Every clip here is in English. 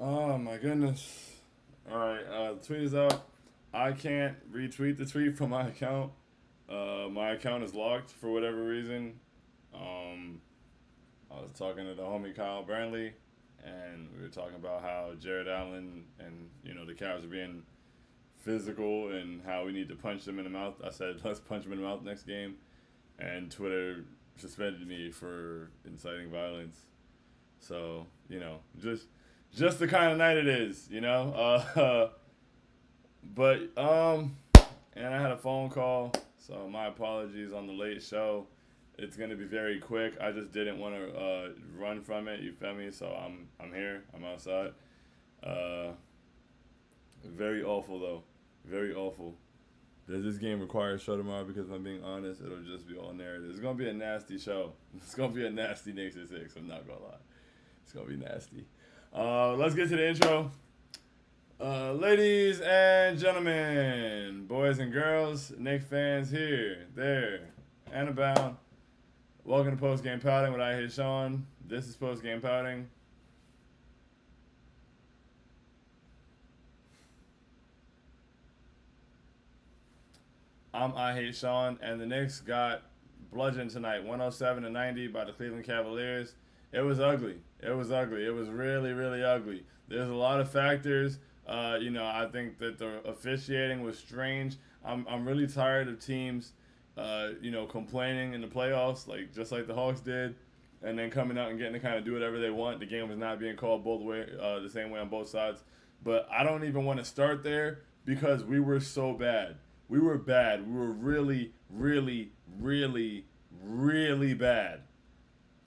Oh my goodness. All right, the tweet is out. I can't retweet the tweet from my account. My account is locked for whatever reason. Um, I was talking to the homie Kyle Brantley, and we were talking about how Jared Allen and the Cavs are being physical and how we need to punch them in the mouth. I said let's punch them in the mouth next game, and Twitter suspended me for inciting violence. So just the kind of night it is, but and I had a phone call, so my apologies on the late show. It's gonna be very quick. I just didn't want to run from it. You feel me? So I'm here. I'm outside. Uh, Very awful though. Very awful. Does this game require a show tomorrow? Because if I'm being honest, it'll just be all narrative. It's gonna be a nasty show. It's gonna be a nasty Knicks at 6. I'm not gonna lie. It's gonna be nasty. Let's get to the intro. Ladies and gentlemen, boys and girls, Knicks fans here, there, and abound. Welcome to Postgame Pouting with I Hate Sean. This is Postgame Pouting. I'm I Hate Sean, and the Knicks got bludgeoned tonight, 107-90 by the Cleveland Cavaliers. It was ugly. It was ugly. It was really, really ugly. There's a lot of factors. I think that the officiating was strange. I'm really tired of teams, complaining in the playoffs, just like the Hawks did, and then coming out and getting to kind of do whatever they want. The game was not being called the same way on both sides. But I don't even want to start there because we were so bad. We were bad. We were really, really, really, really bad.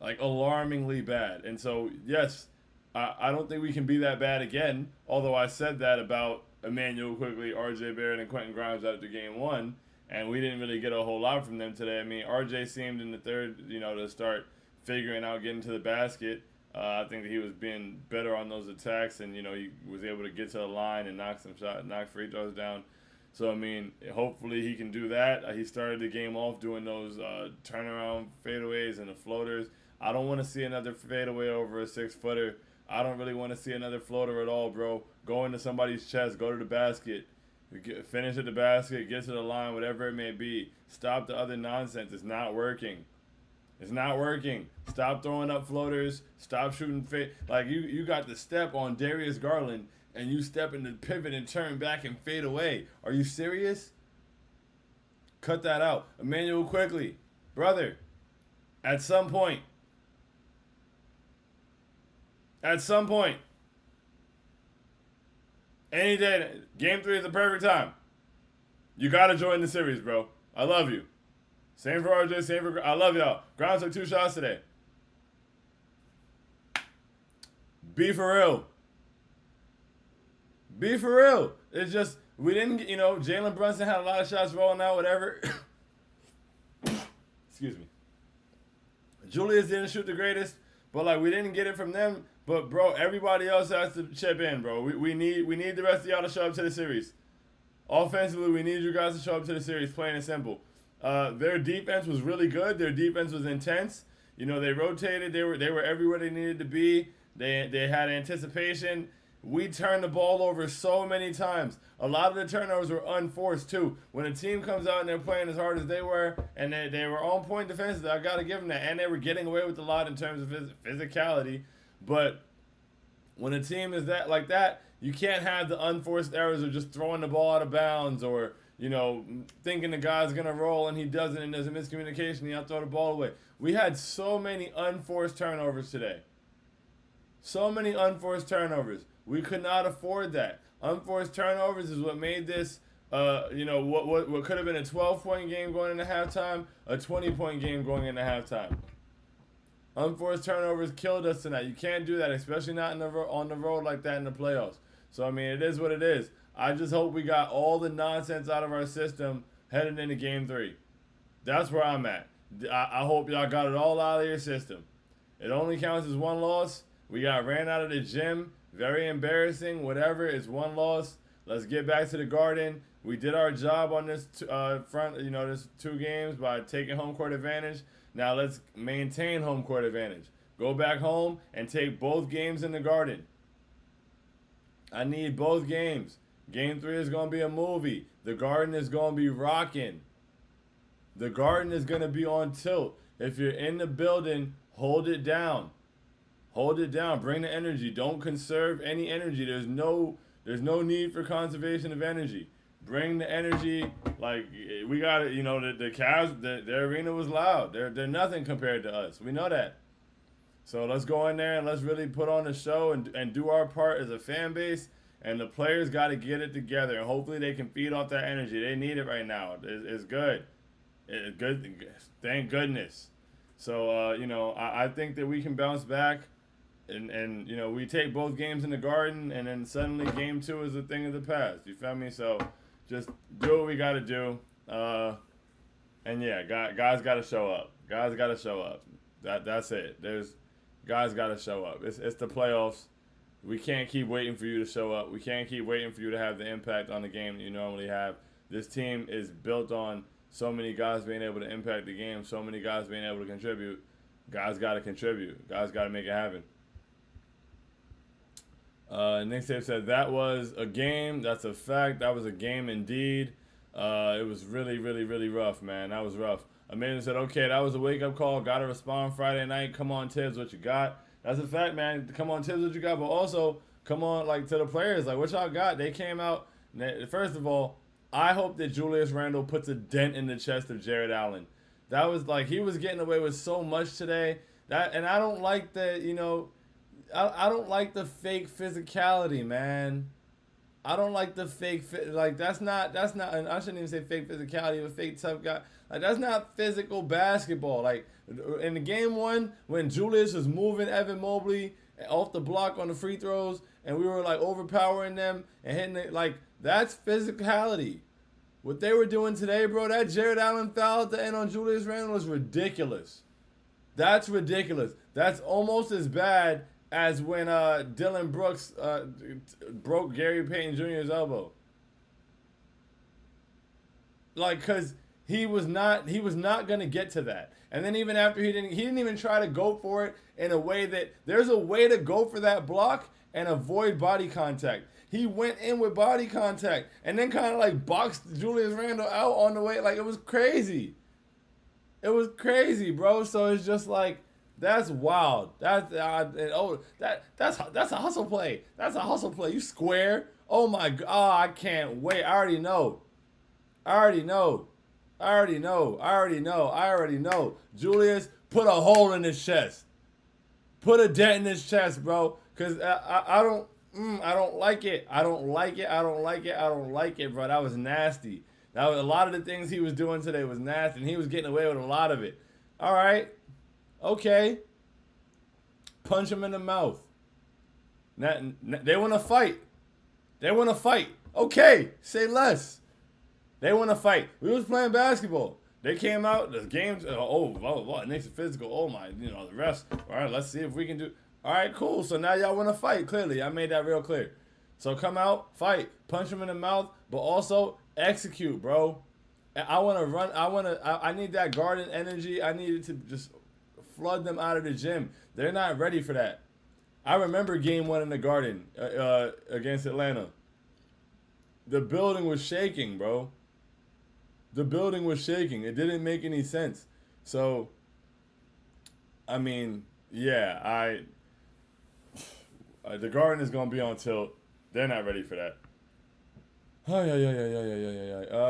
Like alarmingly bad. And so, yes, I don't think we can be that bad again. Although I said that about Emmanuel Quickly, R.J. Barrett, and Quentin Grimes after game one, and we didn't really get a whole lot from them today. I mean, R.J. seemed in the third, to start figuring out getting to the basket. I think that he was being better on those attacks, and he was able to get to the line and knock free throws down. So I mean, hopefully he can do that. He started the game off doing those turnaround fadeaways and the floaters. I don't want to see another fadeaway over a 6-footer. I don't really want to see another floater at all, bro. Go into somebody's chest, go to the basket, finish at the basket, get to the line, whatever it may be. Stop the other nonsense. It's not working. It's not working. Stop throwing up floaters. Stop shooting fade. Like you got the step on Darius Garland, and you step into pivot and turn back and fade away. Are you serious? Cut that out. Emmanuel Quickly, brother. At some point, any day, game 3 is the perfect time. You gotta join the series, bro. I love you. Same for RJ, same for I love y'all. Grimes took 2 shots today. Be for real. Be for real. It's just we didn't get, Jalen Brunson had a lot of shots rolling out, whatever. Excuse me. Julius didn't shoot the greatest, but we didn't get it from them. But bro, everybody else has to chip in, bro. We need the rest of y'all to show up to the series. Offensively, we need you guys to show up to the series, plain and simple. Their defense was really good. Their defense was intense. They rotated. They were everywhere they needed to be. They had anticipation. We turned the ball over so many times. A lot of the turnovers were unforced too. When a team comes out and they're playing as hard as they were, and they were on point defensively, I got to give them that. And they were getting away with a lot in terms of physicality. But when a team is like that, you can't have the unforced errors of just throwing the ball out of bounds or thinking the guy's going to roll and he doesn't and there's a miscommunication and you have to throw the ball away. We had so many unforced turnovers today. So many unforced turnovers. We could not afford that. Unforced turnovers is what made this, what could have been a 12-point game going into halftime, a 20-point game going into halftime. Unforced turnovers killed us tonight. You can't do that, especially not on the road like that in the playoffs. So, I mean, it is what it is. I just hope we got all the nonsense out of our system heading into Game 3. That's where I'm at. I hope y'all got it all out of your system. It only counts as one loss. We got ran out of the gym. Very embarrassing. Whatever. It's one loss. Let's get back to the Garden. We did our job on this this 2 games by taking home court advantage. Now let's maintain home court advantage. Go back home and take both games in the Garden. I need both games. Game 3 is going to be a movie. The Garden is going to be rocking. The Garden is going to be on tilt. If you're in the building, hold it down. Hold it down. Bring the energy. Don't conserve any energy. There's no need for conservation of energy. Bring the energy. Like we got it. The Cavs. Their arena was loud. They're nothing compared to us. We know that. So let's go in there and let's really put on a show and do our part as a fan base. And the players got to get it together. And hopefully they can feed off that energy. They need it right now. It's good. It's good. Thank goodness. So I think that we can bounce back. And we take both games in the Garden, and then suddenly Game 2 is a thing of the past. You feel me? So just do what we got to do. And yeah, guys got to show up. Guys got to show up. That's it. Guys got to show up. It's the playoffs. We can't keep waiting for you to show up. We can't keep waiting for you to have the impact on the game that you normally have. This team is built on so many guys being able to impact the game, so many guys being able to contribute. Guys got to contribute. Guys got to make it happen. Nick Tape said that was a game. That's a fact. That was a game indeed. It was really, really, really rough, man. That was rough. Amanda said, okay, that was a wake-up call. Got to respond Friday night. Come on, Tibbs, what you got? That's a fact, man. Come on, Tibbs, what you got? But also, come on, to the players. What y'all got? They came out. First of all, I hope that Julius Randle puts a dent in the chest of Jared Allen. That was he was getting away with so much today. And I don't like that, I don't like the fake physicality, man. I don't like the fake that's not and I shouldn't even say fake physicality, but fake tough guy. That's not physical basketball. In the game 1, when Julius was moving Evan Mobley off the block on the free throws and we were overpowering them and hitting it, that's physicality. What they were doing today, bro, that Jared Allen foul at the end on Julius Randle was ridiculous. That's ridiculous. That's almost as bad as when Dylan Brooks broke Gary Payton Jr.'s elbow. Cause he was not gonna get to that. And then even after he didn't even try to go for it in a way that there's a way to go for that block and avoid body contact. He went in with body contact and then kind of boxed Julius Randle out on the way. It was crazy. It was crazy, bro. So it's just that's wild. That's a hustle play. That's a hustle play. You square. Oh my God. Oh, I can't wait. I already know. Julius, put a hole in his chest. Put a dent in his chest, bro. Cause I don't like it. I don't like it, bro. That was nasty. A lot of the things he was doing today was nasty, and he was getting away with a lot of it. All right. Okay. Punch him in the mouth. They want to fight. Okay. Say less. They want to fight. We was playing basketball. They came out. The games. Knicks are physical. Oh my. The refs. All right. Let's see if we can do. All right. Cool. So now y'all want to fight. Clearly, I made that real clear. So come out, fight, punch him in the mouth, but also execute, bro. I want to run. I need that Garden energy. I needed to just flood them out of the gym. They're not ready for that. I remember game 1 in the Garden against Atlanta. The building was shaking, bro. The building was shaking. It didn't make any sense. So, I mean, yeah, the Garden is going to be on tilt. They're not ready for that.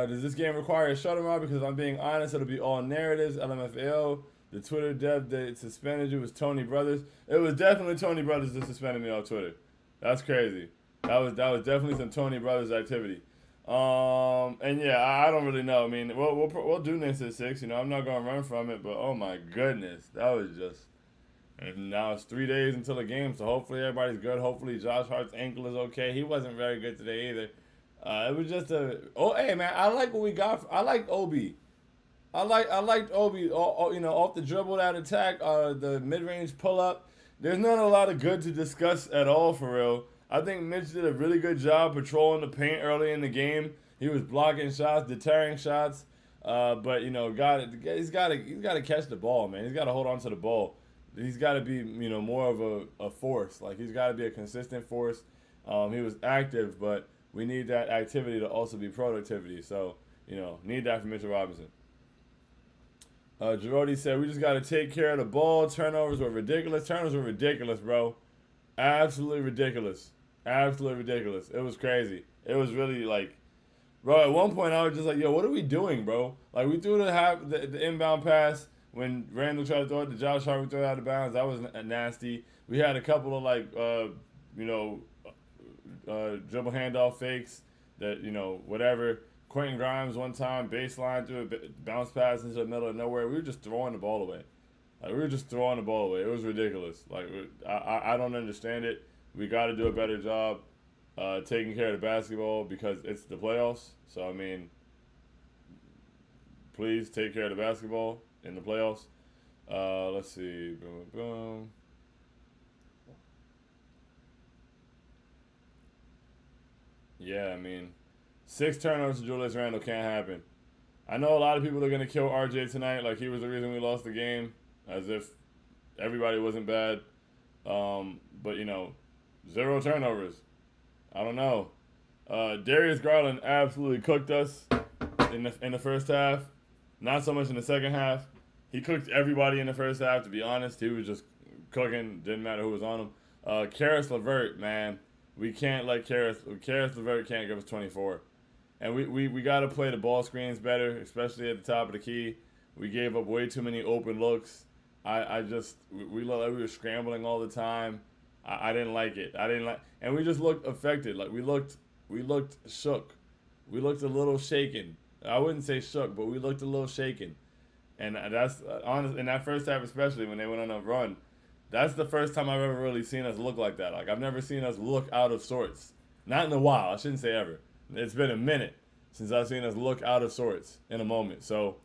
Does this game require a shut around? Because if I'm being honest, it'll be all narratives. LMFAO. The Twitter dev that suspended you was Tony Brothers. It was definitely Tony Brothers that suspended me on Twitter. That's crazy. That was definitely some Tony Brothers activity. And yeah, I don't really know. I mean, we'll do Knicks at 6. I'm not gonna run from it, but oh my goodness, that was just. And now it's 3 days until the game, so hopefully everybody's good. Hopefully Josh Hart's ankle is okay. He wasn't very good today either. It was just hey man, I like what we got. I like Obi. I liked Obi. Off the dribble, that attack, the mid-range pull-up. There's not a lot of good to discuss at all for real. I think Mitch did a really good job patrolling the paint early in the game. He was blocking shots, deterring shots. But he's got to catch the ball, man. He's got to hold on to the ball. He's got to be more of a force. He's got to be a consistent force. He was active, but we need that activity to also be productivity. So, need that from Mitchell Robinson. Girardi said, we just got to take care of the ball. Turnovers were ridiculous. Turnovers were ridiculous, bro. Absolutely ridiculous. Absolutely ridiculous. It was crazy. It was really like, bro, at one point I was just like, yo, what are we doing, bro? Like, we threw the inbound pass when Randall tried to throw it to Josh Hart. We threw it out of bounds. That was nasty. We had a couple of, like, dribble handoff fakes that, whatever. Quentin Grimes one time, baseline threw a bounce pass into the middle of nowhere. We were just throwing the ball away. Like, we were just throwing the ball away. It was ridiculous. Like, I don't understand it. We got to do a better job taking care of the basketball because it's the playoffs. So, I mean, please take care of the basketball in the playoffs. Let's see. Boom, boom. Yeah, I mean, 6 turnovers to Julius Randle can't happen. I know a lot of people are going to kill RJ tonight, like he was the reason we lost the game, as if everybody wasn't bad. But, 0 turnovers. I don't know. Darius Garland absolutely cooked us in the first half. Not so much in the second half. He cooked everybody in the first half, to be honest. He was just cooking. Didn't matter who was on him. Karis LeVert, man. We can't let Karis LeVert can't give us 24. And we got to play the ball screens better, especially at the top of the key. We gave up way too many open looks. We looked like we were scrambling all the time. I didn't like it. And we just looked affected. Like we looked shook. We looked a little shaken. I wouldn't say shook, but we looked a little shaken. And that's honest. In that first half, especially when they went on a run, that's the first time I've ever really seen us look like that. Like I've never seen us look out of sorts. Not in a while. I shouldn't say ever. It's been a minute since I've seen us look out of sorts in a moment. So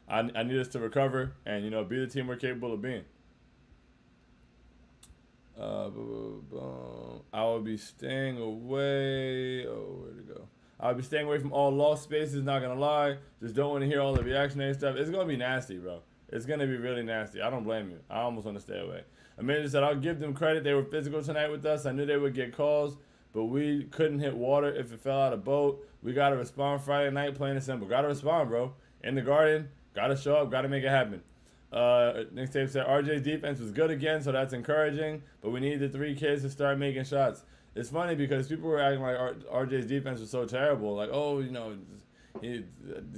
I need us to recover and be the team we're capable of being. I will be staying away. Oh, where'd it go? I'll be staying away from all lost spaces. Not gonna lie, just don't want to hear all the reactionary stuff. It's gonna be nasty, bro. It's gonna be really nasty. I don't blame you. I almost want to stay away. Amanda said, I'll give them credit. They were physical tonight with us. I knew they would get calls, but we couldn't hit water if it fell out of boat. We got to respond Friday night, plain and simple. Got to respond, bro. In the Garden, got to show up, got to make it happen. Nick Tape said, RJ's defense was good again, so that's encouraging, but we need the 3 kids to start making shots. It's funny because people were acting like RJ's defense was so terrible. Like, he's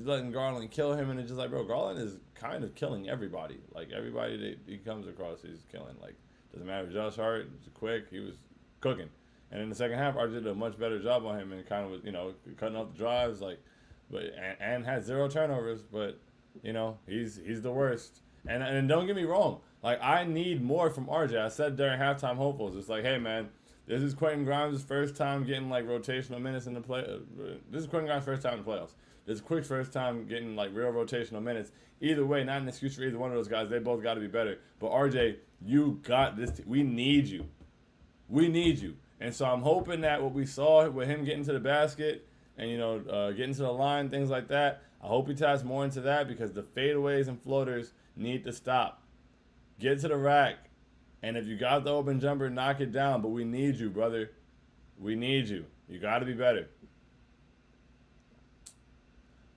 letting Garland kill him, and it's just like, bro, Garland is kind of killing everybody. Like, everybody that he comes across, he's killing. Like, doesn't matter. Josh Hart was quick. He was cooking. And in the second half, RJ did a much better job on him and kind of was, cutting off the drives, like, and had 0 turnovers. But, he's the worst. And don't get me wrong. Like, I need more from RJ. I said during halftime hopefuls, it's like, hey, man, this is Quentin Grimes' first time getting, like, rotational minutes in the play. This is Quentin Grimes' first time in the playoffs. This is Quick's first time getting, like, real rotational minutes. Either way, not an excuse for either one of those guys. They both got to be better. But, RJ, you got this. We need you. We need you. And so I'm hoping that what we saw with him getting to the basket and, getting to the line, things like that, I hope he taps more into that because the fadeaways and floaters need to stop. Get to the rack. And if you got the open jumper, knock it down. But we need you, brother. We need you. You got to be better.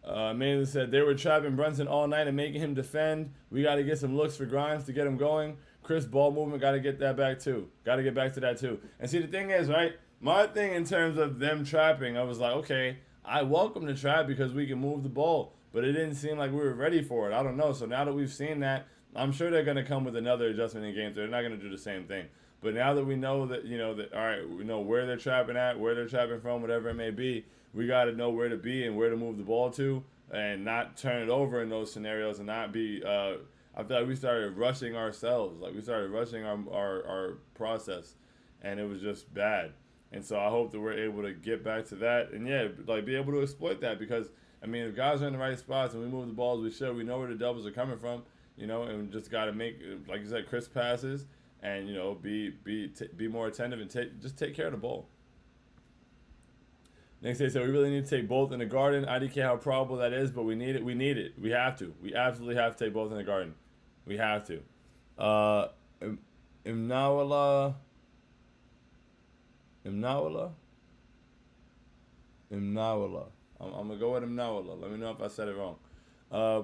Mainly said they were trapping Brunson all night and making him defend. We got to get some looks for Grimes to get him going. Chris ball movement, got to get that back too. Got to get back to that too. And see, the thing is, right, my thing in terms of them trapping, I was like, okay, I welcome the trap because we can move the ball. But it didn't seem like we were ready for it. I don't know. So now that we've seen that, I'm sure they're going to come with another adjustment in game. So they're not going to do the same thing. But now that we know that, all right, we know where they're trapping at, where they're trapping from, whatever it may be, we got to know where to be and where to move the ball to and not turn it over in those scenarios and not be I feel like we started rushing ourselves. Like, we started rushing our process, and it was just bad. And so I hope that we're able to get back to that and, yeah, like, be able to exploit that because, I mean, if guys are in the right spots and we move the ball as we should, we know where the doubles are coming from, and we just got to make, like you said, crisp passes and, be more attentive and just take care of the ball. Next day said we really need to take both in the Garden. I don't care how probable that is, but we need it. We need it. We have to. We absolutely have to take both in the Garden. We have to. Imnawala. Imnawala. I'm gonna go with Imnawala. Let me know if I said it wrong.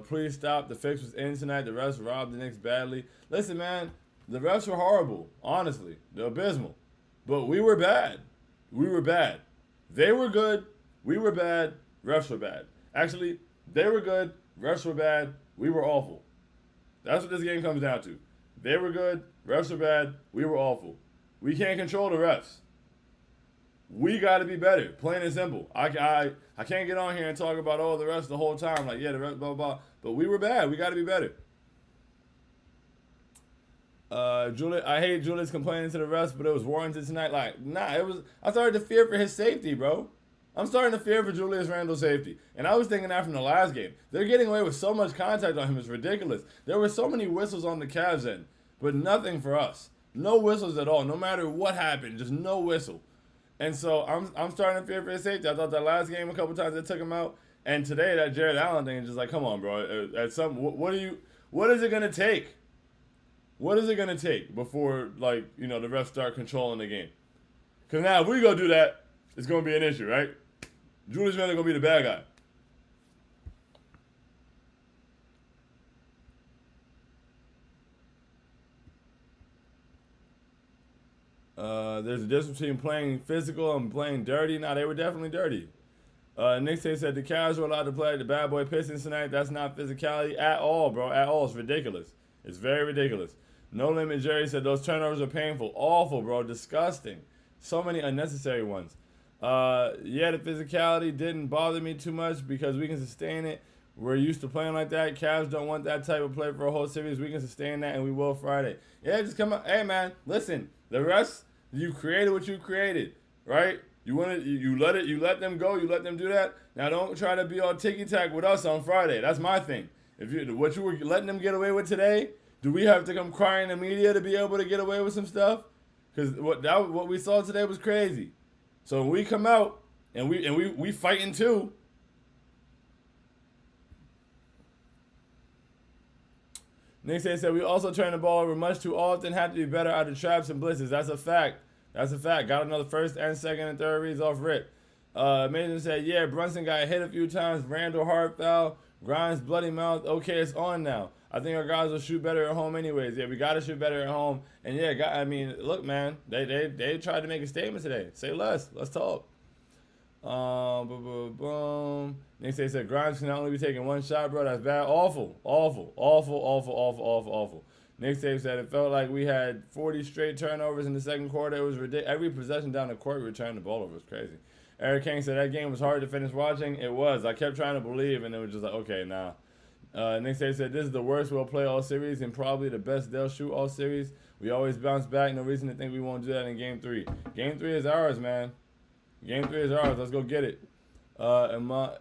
Please stop. The fix was in tonight. The refs robbed the Knicks badly. Listen, man, the refs were horrible. Honestly, they're abysmal. But we were bad. We were bad. They were good. We were bad. Refs were bad. Actually, they were good. Refs were bad. We were awful. That's what this game comes down to. They were good. Refs were bad. We were awful. We can't control the refs. We got to be better, plain and simple. I can't get on here and talk about the rest the whole time. Like, yeah, the rest, blah, blah, blah. But we were bad. We got to be better. I hate Julius complaining to the refs, but it was warranted tonight. Like, nah, I started to fear for his safety, bro. I'm starting to fear for Julius Randle's safety. And I was thinking that from the last game. They're getting away with so much contact on him. It's ridiculous. There were so many whistles on the Cavs end, but nothing for us. No whistles at all. No matter what happened, just no whistle. And so I'm starting to fear for his safety. I thought that last game a couple times they took him out, and today that Jared Allen thing is just like, come on, bro. What is it gonna take? What is it gonna take before the refs start controlling the game? Because now if we go do that, it's gonna be an issue, right? Julius Randle gonna be the bad guy. There's a difference between playing physical and playing dirty. Now, they were definitely dirty. Nick said the Cavs were allowed to play the bad boy Pistons tonight. That's not physicality at all, bro. At all. It's ridiculous. It's very ridiculous. No Limit Jerry said those turnovers are painful. Awful, bro. Disgusting. So many unnecessary ones. Yeah, the physicality didn't bother me too much because we can sustain it. We're used to playing like that. Cavs don't want that type of play for a whole series. We can sustain that, and we will Friday. Yeah, just come out. Hey, man, listen. The rest, you created what you created, right? You let them go. You let them do that. Now, don't try to be all ticky-tack with us on Friday. That's my thing. What you were letting them get away with today, do we have to come crying in the media to be able to get away with some stuff? Because what we saw today was crazy. So when we come out and we fighting too. Nick said we also turn the ball over much too often, have to be better out of traps and blitzes. That's a fact. That's a fact. Got another first and second and third reads off rip. Mason said, yeah, Brunson got hit a few times. Randall hard foul. Grimes bloody mouth. Okay, it's on now. I think our guys will shoot better at home anyways. Yeah, we got to shoot better at home. And yeah, look, man, they tried to make a statement today. Say less. Let's talk. Boom. Nick said Grimes can not only be taking one shot, bro. That's bad. Awful. Nick said it felt like we had 40 straight turnovers in the second quarter. It was ridiculous. Every possession down the court, we were turning the ball over. It was crazy. Eric King said that game was hard to finish watching. It was. I kept trying to believe, and it was just like, okay, nah. Nick said this is the worst we'll play all series and probably the best they'll shoot all series. We always bounce back. No reason to think we won't do that in Game 3. Game 3 is ours, man. Game 3 is ours. Let's go get it. Imnawala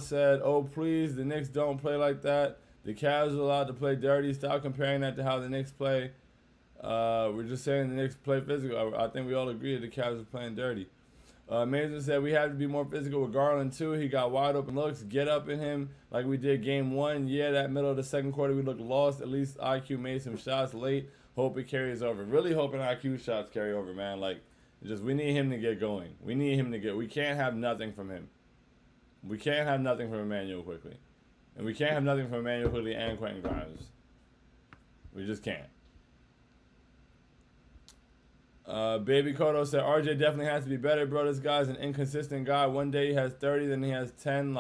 said, oh, please, the Knicks don't play like that. The Cavs are allowed to play dirty. Stop comparing that to how the Knicks play. We're just saying the Knicks play physical. I think we all agree that the Cavs are playing dirty. Mason said we have to be more physical with Garland, too. He got wide open looks. Get up in him like we did Game 1. Yeah, that middle of the second quarter, we looked lost. At least IQ made some shots late. Hope it carries over. Really hoping IQ shots carry over, man. We need him to get going. We can't have nothing from him. We can't have nothing from Emmanuel Quickly. And we can't have nothing from Emmanuel Quickly and Quentin Grimes. We just can't. Baby Kodo said, RJ definitely has to be better, bro. This guy's an inconsistent guy. One day he has 30, then he has 10.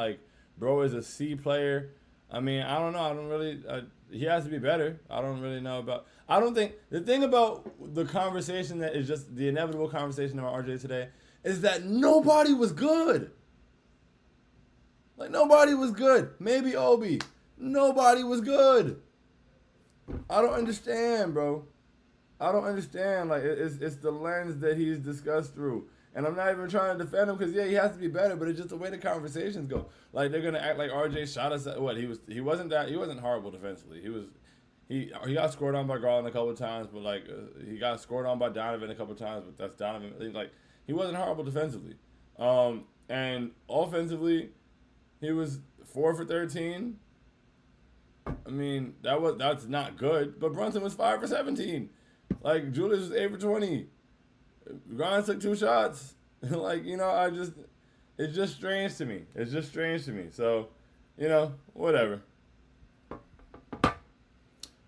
Bro is a C player. I don't know. He has to be better. I don't really know about. I don't think the thing about the conversation that is just the inevitable conversation about RJ today is that nobody was good. Nobody was good. Maybe Obi. Nobody was good. I don't understand, bro. I don't understand. It's the lens that he's discussed through. And I'm not even trying to defend him because, yeah, he has to be better, but it's just the way the conversations go. They're going to act like RJ shot us at what? He wasn't horrible defensively. He got scored on by Garland a couple of times, but, he got scored on by Donovan a couple of times, but that's Donovan. He wasn't horrible defensively. And offensively, he was 4 for 13. That's not good, but Brunson was 5 for 17. Julius was 8 for 20. Grimes took 2 shots. Like, it's just strange to me. It's just strange to me. So, whatever.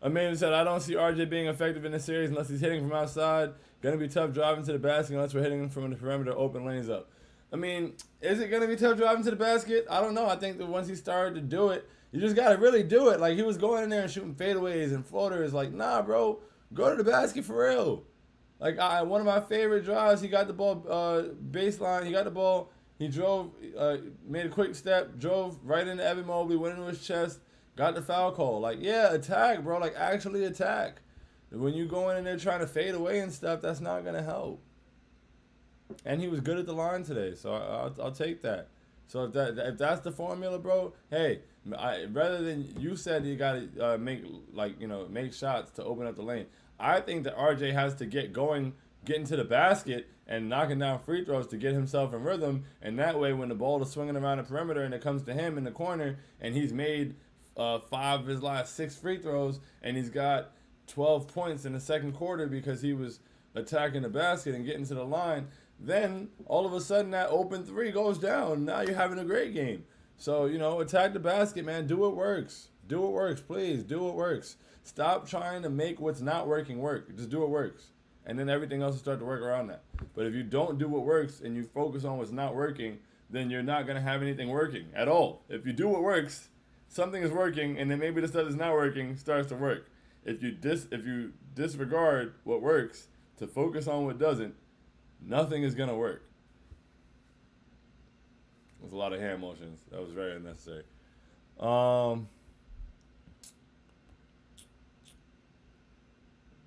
Amanda said, I don't see RJ being effective in this series unless he's hitting from outside. Gonna be tough driving to the basket unless we're hitting from the perimeter, open lanes up. I mean, is it gonna be tough driving to the basket? I don't know. I think that once he started to do it, you just gotta really do it. Like, he was going in there and shooting fadeaways and floaters. Like, nah, bro, go to the basket for real. Like, one of my favorite drives, he got the ball baseline. He got the ball. He drove, made a quick step, drove right into Evan Mobley, went into his chest, got the foul call. Like, yeah, attack, bro. Like, actually attack. When you going in there trying to fade away and stuff, that's not going to help. And he was good at the line today, so I'll take that. So if that's the formula, bro, hey, rather than you said you got to make shots to open up the lane, I think that RJ has to get into the basket and knocking down free throws to get himself in rhythm. And that way, when the ball is swinging around the perimeter and it comes to him in the corner and he's made 5 of his last 6 free throws and he's got 12 points in the second quarter because he was attacking the basket and getting to the line, then all of a sudden that open 3 goes down. Now you're having a great game. So, attack the basket, man. Do what works. Do what works, please. Do what works. Stop trying to make what's not working work. Just do what works. And then everything else will start to work around that. But if you don't do what works and you focus on what's not working, then you're not going to have anything working at all. If you do what works, something is working, and then maybe the stuff that's not working starts to work. If you disregard what works to focus on what doesn't, nothing is going to work. There's a lot of hand motions. That was very unnecessary.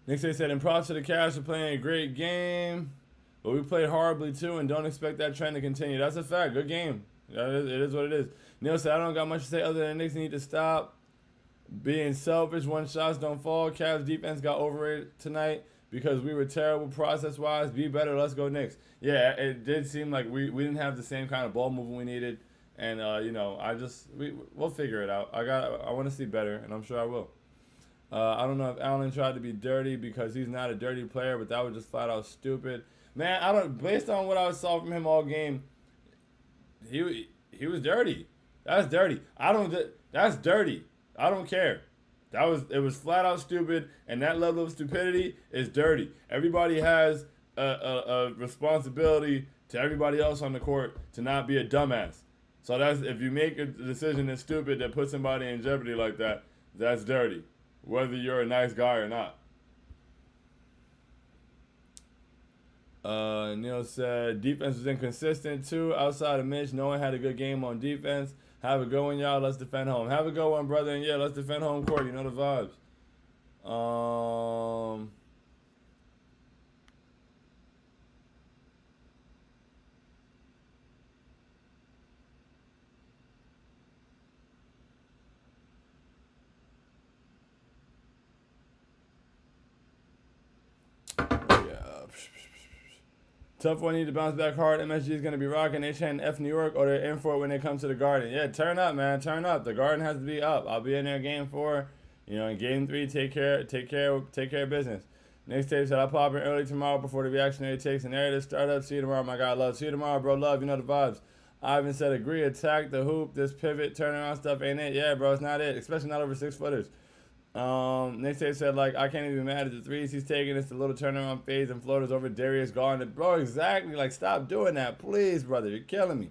Knicks said, and props to the Cavs for playing a great game, but we played horribly too and don't expect that trend to continue. That's a fact. Good game. It is what it is. Neil said, I don't got much to say other than Knicks need to stop being selfish. One shots don't fall. Cavs defense got overrated tonight because we were terrible process-wise. Be better. Let's go Knicks. Yeah, it did seem like we didn't have the same kind of ball movement we needed. And, we'll figure it out. I want to see better, and I'm sure I will. I don't know if Allen tried to be dirty because he's not a dirty player, but that was just flat out stupid. Man, based on what I saw from him all game, he was dirty. That's dirty. That's dirty. I don't care. It was flat out stupid, and that level of stupidity is dirty. Everybody has a responsibility to everybody else on the court to not be a dumbass. So if you make a decision that's stupid that puts somebody in jeopardy like that, that's dirty, whether you're a nice guy or not. Neil said, defense was inconsistent too. Outside of Mitch, no one had a good game on defense. Have a good one, y'all. Let's defend home. Have a good one, brother. And yeah, let's defend home court. You know the vibes. Tough one, need to bounce back hard. MSG is going to be rocking. They chanting F New York, or they're in for it when they come to the Garden. Yeah, turn up, man. Turn up. The Garden has to be up. I'll be in there game 4. In game 3, take care of business. Next tape said, I'll pop in early tomorrow before the reactionary takes. And there it is. Start up. See you tomorrow, my guy. Love. See you tomorrow, bro. Love. You know the vibes. Ivan said, agree. Attack the hoop. This pivot, turnaround stuff ain't it. Yeah, bro. It's not it. Especially not over 6-footers. Next day said, I can't even be mad at the threes he's taking. It's the little turnaround fades and floaters over Darius Garland. Bro, exactly. Stop doing that. Please, brother. You're killing me.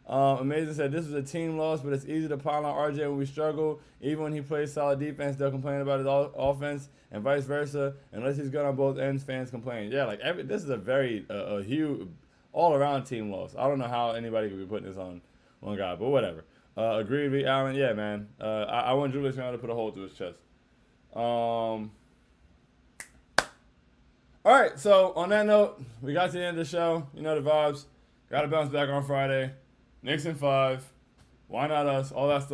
Amazing said, this was a team loss, but it's easy to pile on RJ when we struggle. Even when he plays solid defense, they'll complain about his offense and vice versa. Unless he's good on both ends, fans complain. Yeah, this is a very a huge all-around team loss. I don't know how anybody could be putting this on one guy, but whatever. Agreed with Allen. Yeah, man. I want Julius Randle to put a hole through his chest. All right, so on that note, we got to the end of the show. You know the vibes. Got to bounce back on Friday. Knicks in 5. Why not us? All that stuff.